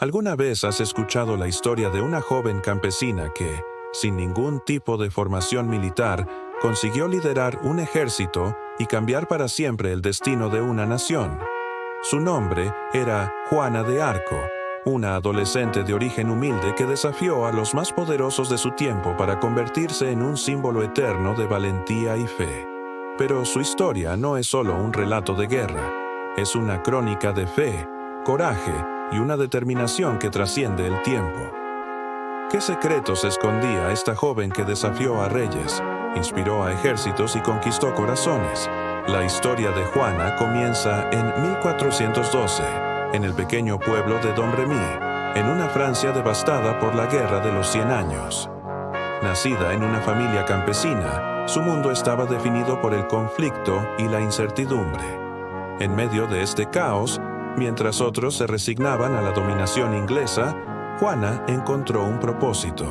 ¿Alguna vez has escuchado la historia de una joven campesina que, sin ningún tipo de formación militar, consiguió liderar un ejército y cambiar para siempre el destino de una nación? Su nombre era Juana de Arco, una adolescente de origen humilde que desafió a los más poderosos de su tiempo para convertirse en un símbolo eterno de valentía y fe. Pero su historia no es solo un relato de guerra, es una crónica de fe, coraje y una determinación que trasciende el tiempo. ¿Qué secretos escondía esta joven que desafió a reyes, inspiró a ejércitos y conquistó corazones? La historia de Juana comienza en 1412, en el pequeño pueblo de Domremy, en una Francia devastada por la Guerra de los 100 años. Nacida en una familia campesina, su mundo estaba definido por el conflicto y la incertidumbre. En medio de este caos, mientras otros se resignaban a la dominación inglesa, Juana encontró un propósito.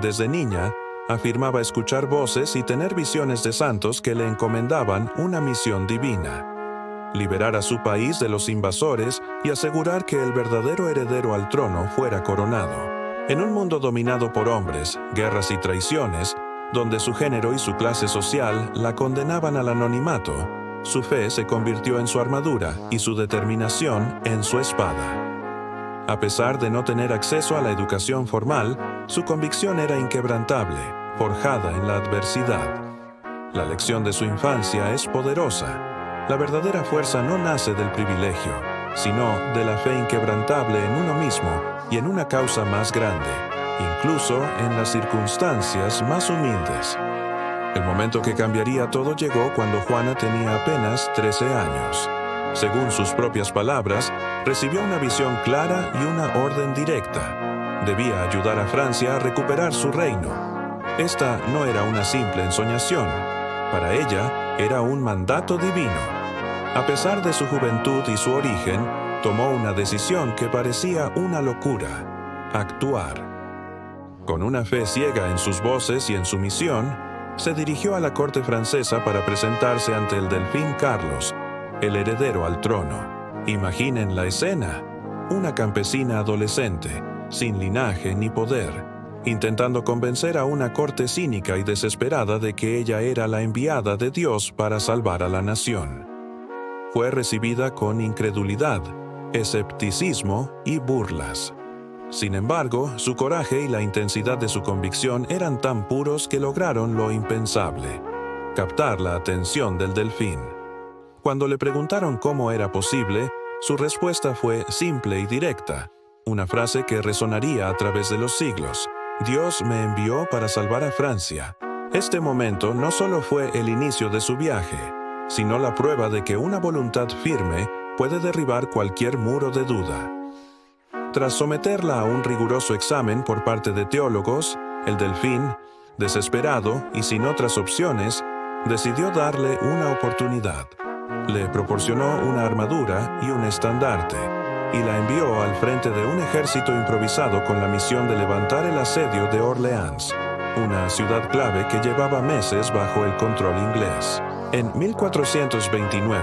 Desde niña, afirmaba escuchar voces y tener visiones de santos que le encomendaban una misión divina: liberar a su país de los invasores y asegurar que el verdadero heredero al trono fuera coronado. En un mundo dominado por hombres, guerras y traiciones, donde su género y su clase social la condenaban al anonimato, su fe se convirtió en su armadura y su determinación en su espada. A pesar de no tener acceso a la educación formal, su convicción era inquebrantable, forjada en la adversidad. La lección de su infancia es poderosa. La verdadera fuerza no nace del privilegio, sino de la fe inquebrantable en uno mismo y en una causa más grande, incluso en las circunstancias más humildes. El momento que cambiaría todo llegó cuando Juana tenía apenas 13 años. Según sus propias palabras, recibió una visión clara y una orden directa. Debía ayudar a Francia a recuperar su reino. Esta no era una simple ensoñación. Para ella, era un mandato divino. A pesar de su juventud y su origen, tomó una decisión que parecía una locura: actuar. Con una fe ciega en sus voces y en su misión, se dirigió a la corte francesa para presentarse ante el delfín Carlos, el heredero al trono. Imaginen la escena: una campesina adolescente, sin linaje ni poder, intentando convencer a una corte cínica y desesperada de que ella era la enviada de Dios para salvar a la nación. Fue recibida con incredulidad, escepticismo y burlas. Sin embargo, su coraje y la intensidad de su convicción eran tan puros que lograron lo impensable: captar la atención del delfín. Cuando le preguntaron cómo era posible, su respuesta fue simple y directa, una frase que resonaría a través de los siglos: Dios me envió para salvar a Francia. Este momento no solo fue el inicio de su viaje, sino la prueba de que una voluntad firme puede derribar cualquier muro de duda. Tras someterla a un riguroso examen por parte de teólogos, el delfín, desesperado y sin otras opciones, decidió darle una oportunidad. Le proporcionó una armadura y un estandarte, y la envió al frente de un ejército improvisado con la misión de levantar el asedio de Orleans, una ciudad clave que llevaba meses bajo el control inglés. En 1429,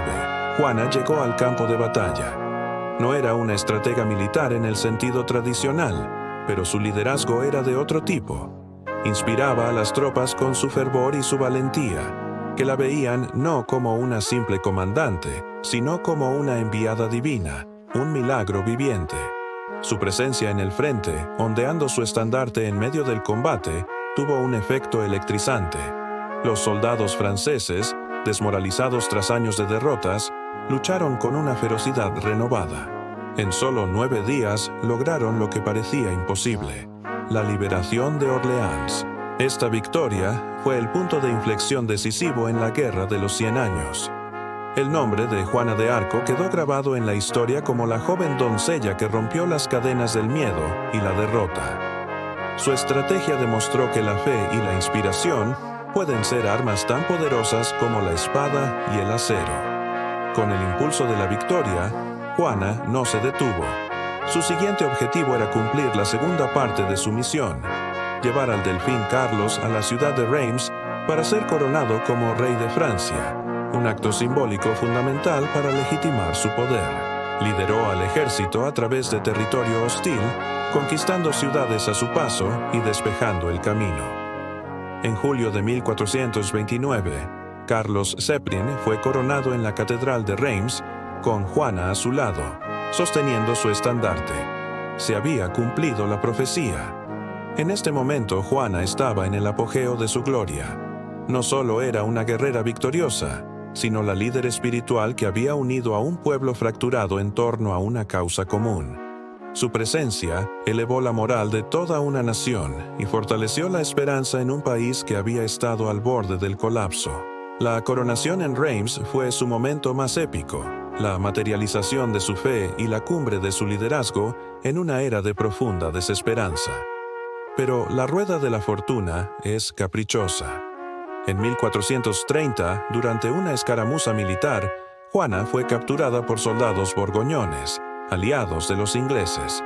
Juana llegó al campo de batalla. No era una estratega militar en el sentido tradicional, pero su liderazgo era de otro tipo. Inspiraba a las tropas con su fervor y su valentía, que la veían no como una simple comandante, sino como una enviada divina, un milagro viviente. Su presencia en el frente, ondeando su estandarte en medio del combate, tuvo un efecto electrizante. Los soldados franceses, desmoralizados tras años de derrotas, lucharon con una ferocidad renovada. En solo 9 días lograron lo que parecía imposible: la liberación de Orleans. Esta victoria fue el punto de inflexión decisivo en la Guerra de los 100 años. El nombre de Juana de Arco quedó grabado en la historia como la joven doncella que rompió las cadenas del miedo y la derrota. Su estrategia demostró que la fe y la inspiración pueden ser armas tan poderosas como la espada y el acero. Con el impulso de la victoria, Juana no se detuvo. Su siguiente objetivo era cumplir la segunda parte de su misión: llevar al delfín Carlos a la ciudad de Reims para ser coronado como rey de Francia, un acto simbólico fundamental para legitimar su poder. Lideró al ejército a través de territorio hostil, conquistando ciudades a su paso y despejando el camino. En julio de 1429, Carlos Seprin fue coronado en la Catedral de Reims, con Juana a su lado, sosteniendo su estandarte. Se había cumplido la profecía. En este momento, Juana estaba en el apogeo de su gloria. No solo era una guerrera victoriosa, sino la líder espiritual que había unido a un pueblo fracturado en torno a una causa común. Su presencia elevó la moral de toda una nación y fortaleció la esperanza en un país que había estado al borde del colapso. La coronación en Reims fue su momento más épico, la materialización de su fe y la cumbre de su liderazgo en una era de profunda desesperanza. Pero la rueda de la fortuna es caprichosa. En 1430, durante una escaramuza militar, Juana fue capturada por soldados borgoñones, aliados de los ingleses.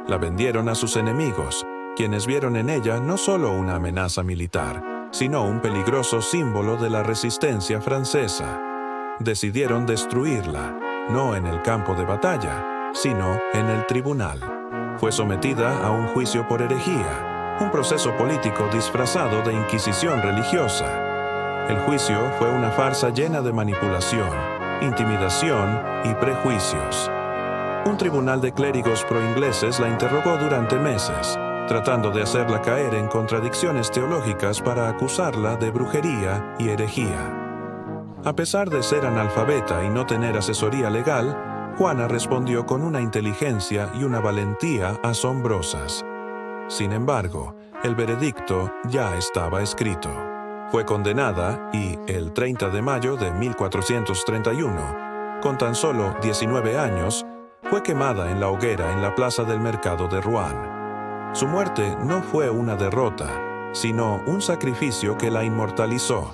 La vendieron a sus enemigos, quienes vieron en ella no solo una amenaza militar, sino un peligroso símbolo de la resistencia francesa. Decidieron destruirla, no en el campo de batalla, sino en el tribunal. Fue sometida a un juicio por herejía, un proceso político disfrazado de inquisición religiosa. El juicio fue una farsa llena de manipulación, intimidación y prejuicios. Un tribunal de clérigos pro-ingleses la interrogó durante meses, tratando de hacerla caer en contradicciones teológicas para acusarla de brujería y herejía. A pesar de ser analfabeta y no tener asesoría legal, Juana respondió con una inteligencia y una valentía asombrosas. Sin embargo, el veredicto ya estaba escrito. Fue condenada y, el 30 de mayo de 1431, con tan solo 19 años, fue quemada en la hoguera en la plaza del mercado de Rouen. Su muerte no fue una derrota, sino un sacrificio que la inmortalizó,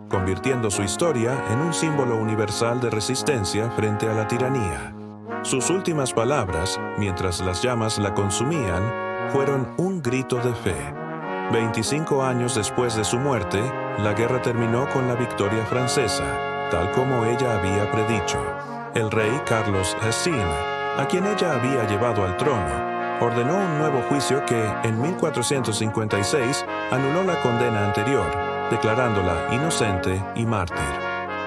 convirtiendo su historia en un símbolo universal de resistencia frente a la tiranía. Sus últimas palabras, mientras las llamas la consumían, fueron un grito de fe. 25 años después de su muerte, la guerra terminó con la victoria francesa, tal como ella había predicho. El rey Carlos X, a quien ella había llevado al trono, ordenó un nuevo juicio que, en 1456, anuló la condena anterior, declarándola inocente y mártir.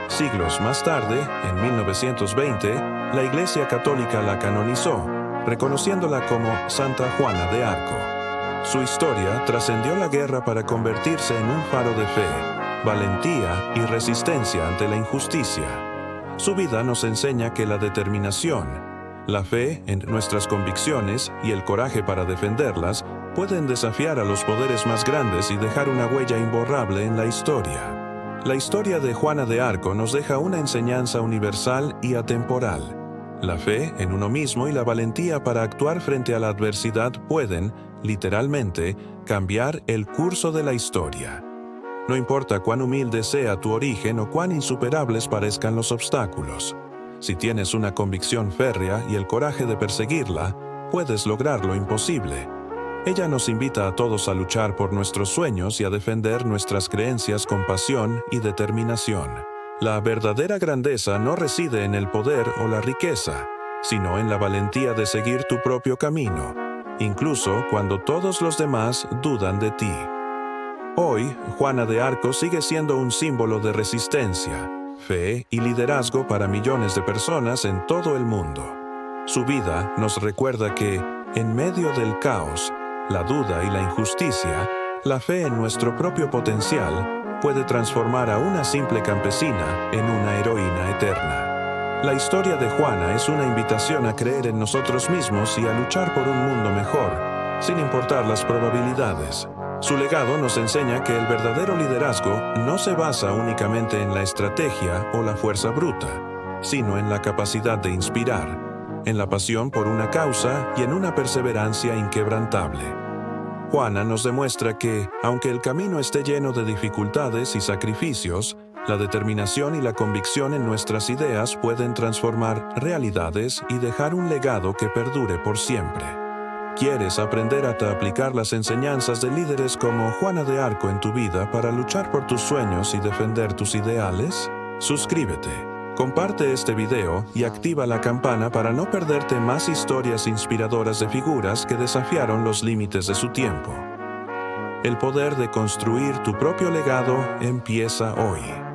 Siglos más tarde, en 1920, la Iglesia Católica la canonizó, reconociéndola como Santa Juana de Arco. Su historia trascendió la guerra para convertirse en un faro de fe, valentía y resistencia ante la injusticia. Su vida nos enseña que la determinación, la fe en nuestras convicciones y el coraje para defenderlas pueden desafiar a los poderes más grandes y dejar una huella imborrable en la historia. La historia de Juana de Arco nos deja una enseñanza universal y atemporal. La fe en uno mismo y la valentía para actuar frente a la adversidad pueden, literalmente, cambiar el curso de la historia. No importa cuán humilde sea tu origen o cuán insuperables parezcan los obstáculos. Si tienes una convicción férrea y el coraje de perseguirla, puedes lograr lo imposible. Ella nos invita a todos a luchar por nuestros sueños y a defender nuestras creencias con pasión y determinación. La verdadera grandeza no reside en el poder o la riqueza, sino en la valentía de seguir tu propio camino, incluso cuando todos los demás dudan de ti. Hoy, Juana de Arco sigue siendo un símbolo de resistencia, fe y liderazgo para millones de personas en todo el mundo. Su vida nos recuerda que, en medio del caos, la duda y la injusticia, la fe en nuestro propio potencial puede transformar a una simple campesina en una heroína eterna. La historia de Juana es una invitación a creer en nosotros mismos y a luchar por un mundo mejor, sin importar las probabilidades. Su legado nos enseña que el verdadero liderazgo no se basa únicamente en la estrategia o la fuerza bruta, sino en la capacidad de inspirar, en la pasión por una causa y en una perseverancia inquebrantable. Juana nos demuestra que, aunque el camino esté lleno de dificultades y sacrificios, la determinación y la convicción en nuestras ideas pueden transformar realidades y dejar un legado que perdure por siempre. ¿Quieres aprender a aplicar las enseñanzas de líderes como Juana de Arco en tu vida para luchar por tus sueños y defender tus ideales? Suscríbete. Comparte este video y activa la campana para no perderte más historias inspiradoras de figuras que desafiaron los límites de su tiempo. El poder de construir tu propio legado empieza hoy.